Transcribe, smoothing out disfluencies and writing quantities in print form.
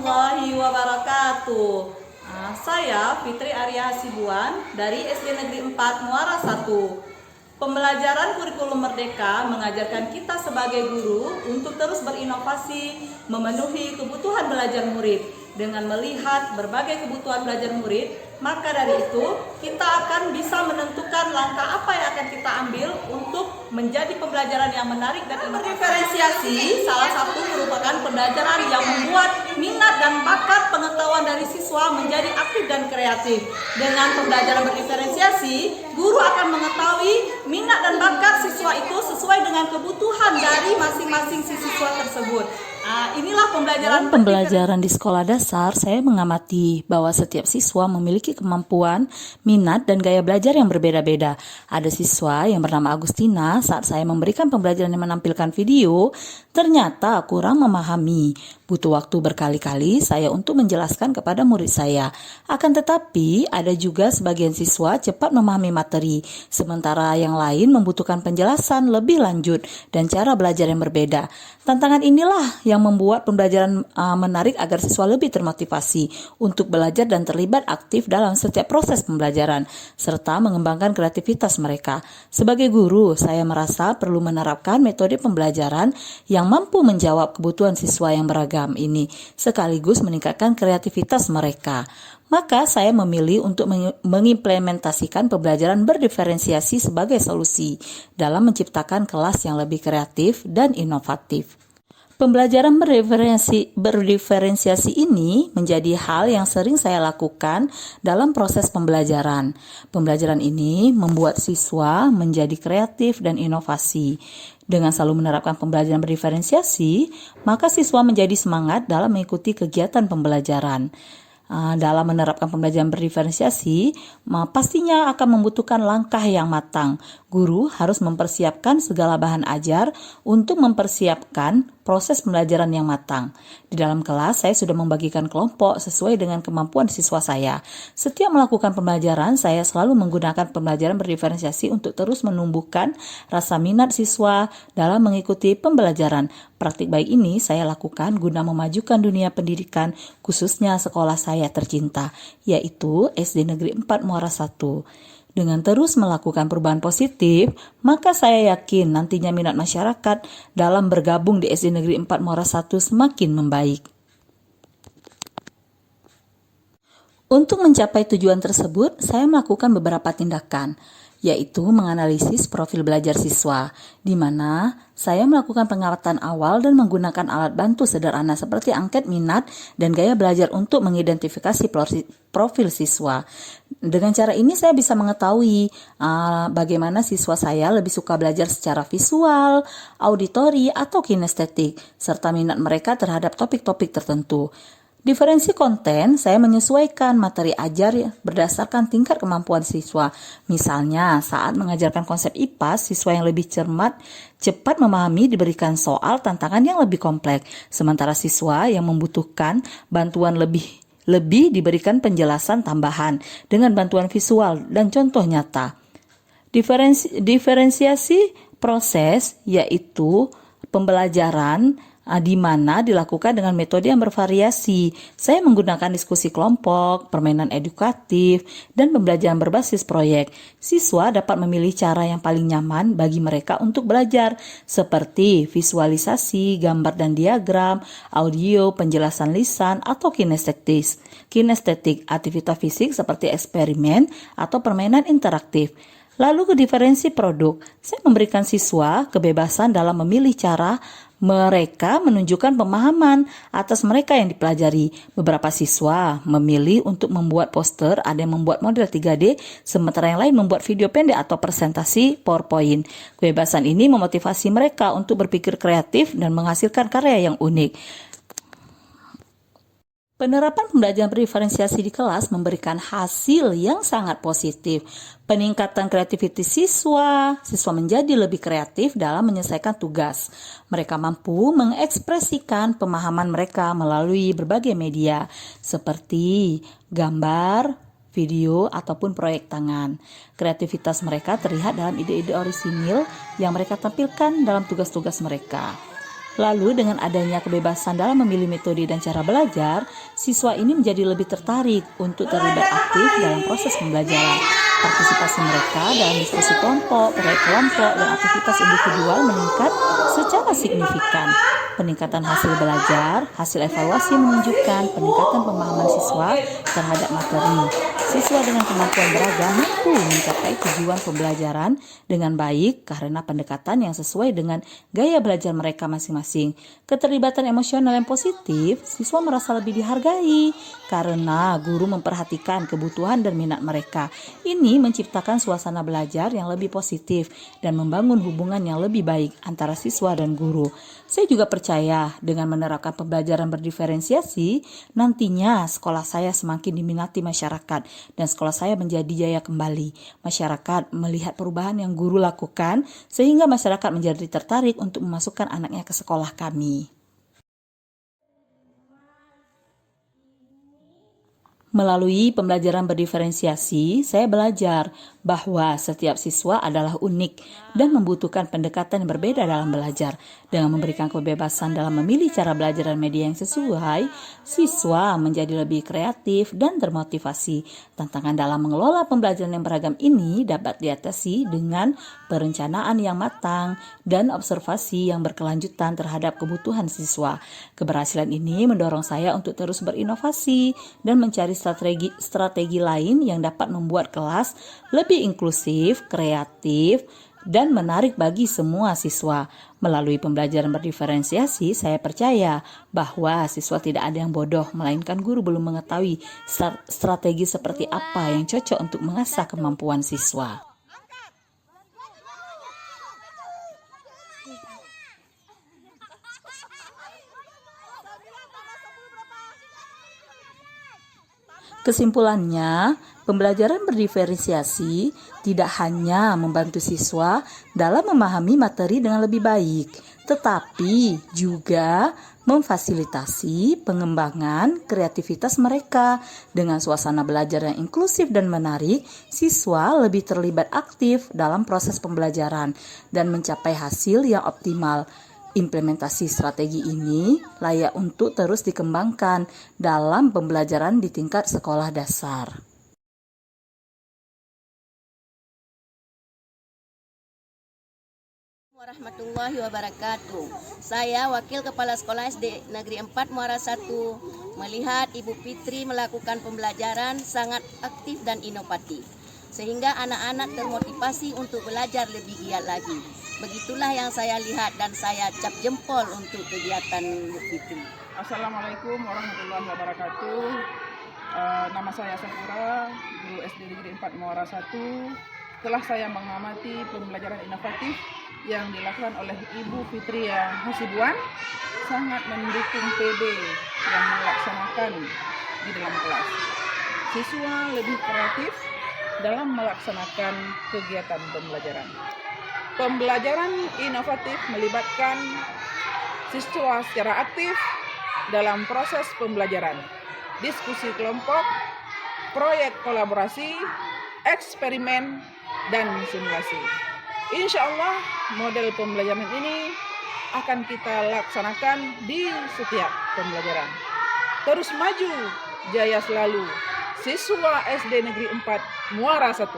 warahmatullahi wabarakatuh. Saya Fitri Arya Hasibuan dari SD Negeri 4 Muara 1. Pembelajaran kurikulum merdeka mengajarkan kita sebagai guru untuk terus berinovasi, memenuhi kebutuhan belajar murid. Dengan melihat berbagai kebutuhan belajar murid, maka dari itu kita akan bisa menentukan langkah apa yang akan kita ambil untuk menjadi pembelajaran yang menarik dan berdiferensiasi. Salah satu merupakan pembelajaran yang membuat minat dan bakat pengetahuan dari siswa menjadi aktif dan kreatif. Dengan pembelajaran berdiferensiasi, guru akan mengetahui minat dan bakat siswa itu sesuai dengan kebutuhan dari masing-masing siswa tersebut. Inilah Dalam pembelajaran di sekolah dasar, saya mengamati bahwa setiap siswa memiliki kemampuan, minat, dan gaya belajar yang berbeda-beda. Ada siswa yang bernama Agustina, saat saya memberikan pembelajaran yang menampilkan video, ternyata kurang memahami. Butuh waktu berkali-kali saya untuk menjelaskan kepada murid saya. Akan tetapi, ada juga sebagian siswa cepat memahami materi, sementara yang lain membutuhkan penjelasan lebih lanjut dan cara belajar yang berbeda. Tantangan inilah yang membuat pembelajaran menarik agar siswa lebih termotivasi untuk belajar dan terlibat aktif dalam setiap proses pembelajaran, serta mengembangkan kreativitas mereka. Sebagai guru, saya merasa perlu menerapkan metode pembelajaran yang mampu menjawab kebutuhan siswa yang beragam ini, sekaligus meningkatkan kreativitas mereka. Maka saya memilih untuk mengimplementasikan pembelajaran berdiferensiasi sebagai solusi dalam menciptakan kelas yang lebih kreatif dan inovatif. Pembelajaran berdiferensiasi ini menjadi hal yang sering saya lakukan dalam proses pembelajaran. Pembelajaran ini membuat siswa menjadi kreatif dan inovasi. Dengan selalu menerapkan pembelajaran berdiferensiasi, maka siswa menjadi semangat dalam mengikuti kegiatan pembelajaran. Dalam menerapkan pembelajaran berdiferensiasi, pastinya akan membutuhkan langkah yang matang. Guru harus mempersiapkan segala bahan ajar untuk mempersiapkan proses pembelajaran yang matang. Di dalam kelas, saya sudah membagikan kelompok sesuai dengan kemampuan siswa saya. Setiap melakukan pembelajaran, saya selalu menggunakan pembelajaran berdiferensiasi untuk terus menumbuhkan rasa minat siswa dalam mengikuti pembelajaran. Praktik baik ini saya lakukan guna memajukan dunia pendidikan, khususnya sekolah saya tercinta, yaitu SD Negeri 4 Muara 1. Dengan terus melakukan perubahan positif, maka saya yakin nantinya minat masyarakat dalam bergabung di SD Negeri 4 Muara 1 semakin membaik. Untuk mencapai tujuan tersebut, saya melakukan beberapa tindakan, yaitu menganalisis profil belajar siswa, di mana saya melakukan pengamatan awal dan menggunakan alat bantu sederhana seperti angket minat dan gaya belajar untuk mengidentifikasi profil siswa. Dengan cara ini saya bisa mengetahui bagaimana siswa saya lebih suka belajar secara visual, auditori, atau kinestetik, serta minat mereka terhadap topik-topik tertentu. Diferensi konten, saya menyesuaikan materi ajar berdasarkan tingkat kemampuan siswa. Misalnya, saat mengajarkan konsep IPA, siswa yang lebih cermat cepat memahami diberikan soal tantangan yang lebih kompleks, sementara siswa yang membutuhkan bantuan lebih diberikan penjelasan tambahan dengan bantuan visual dan contoh nyata. Diferensiasi proses yaitu pembelajaran di mana dilakukan dengan metode yang bervariasi. Saya menggunakan diskusi kelompok, permainan edukatif, dan pembelajaran berbasis proyek. Siswa dapat memilih cara yang paling nyaman bagi mereka untuk belajar, seperti visualisasi, gambar dan diagram, audio, penjelasan lisan, atau kinestetik, aktivitas fisik seperti eksperimen atau permainan interaktif. Lalu ke diferensi produk, saya memberikan siswa kebebasan dalam memilih cara mereka menunjukkan pemahaman atas mereka yang dipelajari. Beberapa siswa memilih untuk membuat poster, ada yang membuat model 3D, sementara yang lain membuat video pendek atau presentasi PowerPoint. Kebebasan ini memotivasi mereka untuk berpikir kreatif dan menghasilkan karya yang unik. Penerapan pembelajaran berdiferensiasi di kelas memberikan hasil yang sangat positif. Peningkatan kreativitas siswa menjadi lebih kreatif dalam menyelesaikan tugas. Mereka mampu mengekspresikan pemahaman mereka melalui berbagai media, seperti gambar, video, ataupun proyek tangan. Kreativitas mereka terlihat dalam ide-ide orisinil yang mereka tampilkan dalam tugas-tugas mereka. Lalu dengan adanya kebebasan dalam memilih metode dan cara belajar, siswa ini menjadi lebih tertarik untuk terlibat aktif dalam proses pembelajaran. Partisipasi mereka dalam diskusi kelompok, proyek kelompok, dan aktivitas individual meningkat secara signifikan. Peningkatan hasil belajar, hasil evaluasi menunjukkan peningkatan pemahaman siswa terhadap materi. Siswa dengan kemampuan beragam mampu mencapai tujuan pembelajaran dengan baik karena pendekatan yang sesuai dengan gaya belajar mereka masing-masing. Keterlibatan emosional yang positif, siswa merasa lebih dihargai karena guru memperhatikan kebutuhan dan minat mereka. Ini menciptakan suasana belajar yang lebih positif dan membangun hubungan yang lebih baik antara siswa dan guru. Saya juga percaya dengan menerapkan pembelajaran berdiferensiasi, nantinya sekolah saya semakin diminati masyarakat dan sekolah saya menjadi jaya kembali. Masyarakat melihat perubahan yang guru lakukan sehingga masyarakat menjadi tertarik untuk memasukkan anaknya ke sekolah kami. Melalui pembelajaran berdiferensiasi, saya belajar bahwa setiap siswa adalah unik dan membutuhkan pendekatan yang berbeda dalam belajar. Dengan memberikan kebebasan dalam memilih cara belajar dan media yang sesuai, siswa menjadi lebih kreatif dan termotivasi. Tantangan dalam mengelola pembelajaran yang beragam ini dapat diatasi dengan perencanaan yang matang dan observasi yang berkelanjutan terhadap kebutuhan siswa. Keberhasilan ini mendorong saya untuk terus berinovasi dan mencari strategi lain yang dapat membuat kelas lebih inklusif, kreatif, dan menarik bagi semua siswa. Melalui pembelajaran berdiferensiasi, saya percaya bahwa siswa tidak ada yang bodoh, melainkan guru belum mengetahui strategi seperti apa yang cocok untuk mengasah kemampuan siswa. Kesimpulannya, pembelajaran berdiferensiasi tidak hanya membantu siswa dalam memahami materi dengan lebih baik, tetapi juga memfasilitasi pengembangan kreativitas mereka. Dengan suasana belajar yang inklusif dan menarik, siswa lebih terlibat aktif dalam proses pembelajaran dan mencapai hasil yang optimal. Implementasi strategi ini layak untuk terus dikembangkan dalam pembelajaran di tingkat sekolah dasar. Warahmatullahi wabarakatuh. Saya Wakil Kepala Sekolah SD Negeri 4 Muara 1 melihat Ibu Fitri melakukan pembelajaran sangat aktif dan inovatif, sehingga anak-anak termotivasi untuk belajar lebih giat lagi. Begitulah yang saya lihat dan saya cap jempol untuk kegiatan Bu Fitri. Assalamualaikum warahmatullahi wabarakatuh. Nama saya Sakura, guru SD Negeri 4 Muara 1. Setelah saya mengamati pembelajaran inovatif yang dilakukan oleh Ibu Fitria Hasibuan, sangat mendukung PD yang dilaksanakan di dalam kelas. Siswa lebih kreatif dalam melaksanakan kegiatan pembelajaran. Pembelajaran inovatif melibatkan siswa secara aktif dalam proses pembelajaran, diskusi kelompok, proyek kolaborasi, eksperimen, dan simulasi. Insya Allah model pembelajaran ini akan kita laksanakan di setiap pembelajaran. Terus maju, jaya selalu. Siswa SD Negeri 4 Muara 1.